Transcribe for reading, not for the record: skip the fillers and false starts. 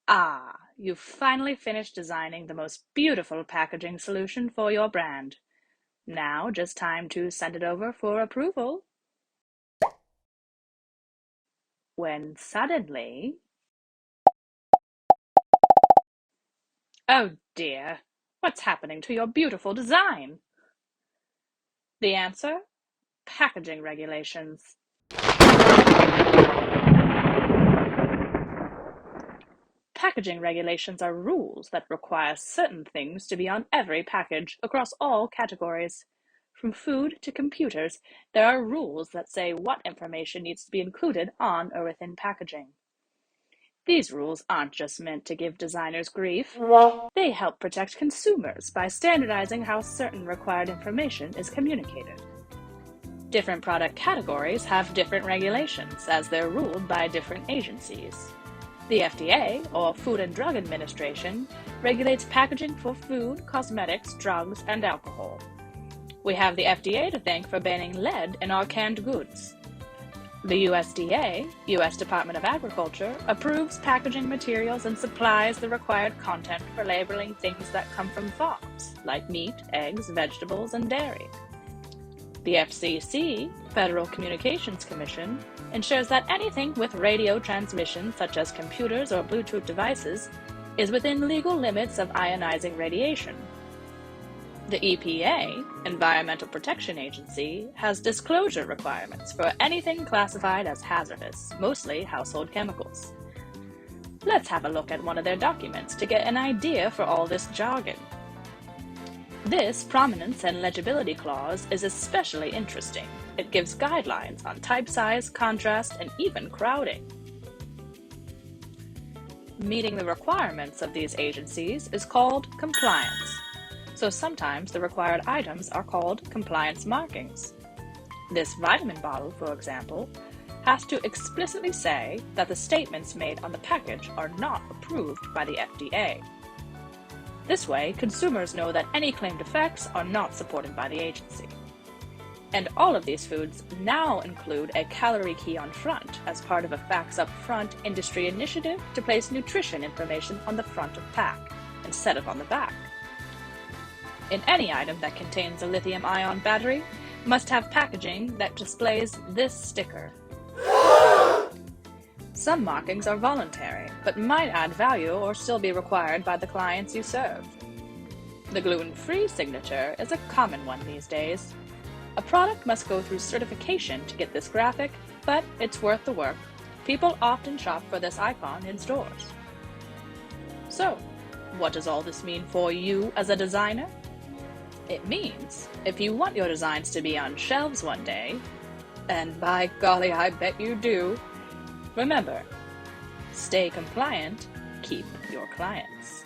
Ah, you've finally finished designing the most beautiful packaging solution for your brand. Now just time to send it over for approval. When suddenly, oh dear, what's happening to your beautiful design? The answer? Packaging regulations. Packaging regulations are rules that require certain things to be on every package across all categories. From food to computers, there are rules that say what information needs to be included on or within packaging. These rules aren't just meant to give designers grief, they help protect consumers by standardizing how certain required information is communicated. Different product categories have different regulations as they're ruled by different agencies. The FDA, or Food and Drug Administration, regulates packaging for food, cosmetics, drugs, and alcohol. We have the FDA to thank for banning lead in our canned goods. The USDA, U.S. Department of Agriculture, approves packaging materials and supplies the required content for labeling things that come from farms, like meat, eggs, vegetables, and dairy. The FCC, Federal Communications Commission, ensures that anything with radio transmission, such as computers or Bluetooth devices, is within legal limits of ionizing radiation. The EPA, Environmental Protection Agency, has disclosure requirements for anything classified as hazardous, mostly household chemicals. Let's have a look at one of their documents to get an idea for all this jargon. This prominence and legibility clause is especially interesting. It gives guidelines on type size, contrast, and even crowding. Meeting the requirements of these agencies is called compliance. So sometimes the required items are called compliance markings. This vitamin bottle, for example, has to explicitly say that the statements made on the package are not approved by the FDA. This way, consumers know that any claimed effects are not supported by the agency. And all of these foods now include a calorie key on front as part of a Facts Up Front industry initiative to place nutrition information on the front of pack instead of on the back. In any item that contains a lithium-ion battery must have packaging that displays this sticker. Some markings are voluntary, but might add value or still be required by the clients you serve. The gluten-free signature is a common one these days. A product must go through certification to get this graphic, but it's worth the work. People often shop for this icon in stores. So, what does all this mean for you as a designer? It means if you want your designs to be on shelves one day, and by golly, I bet you do, remember, stay compliant, keep your clients.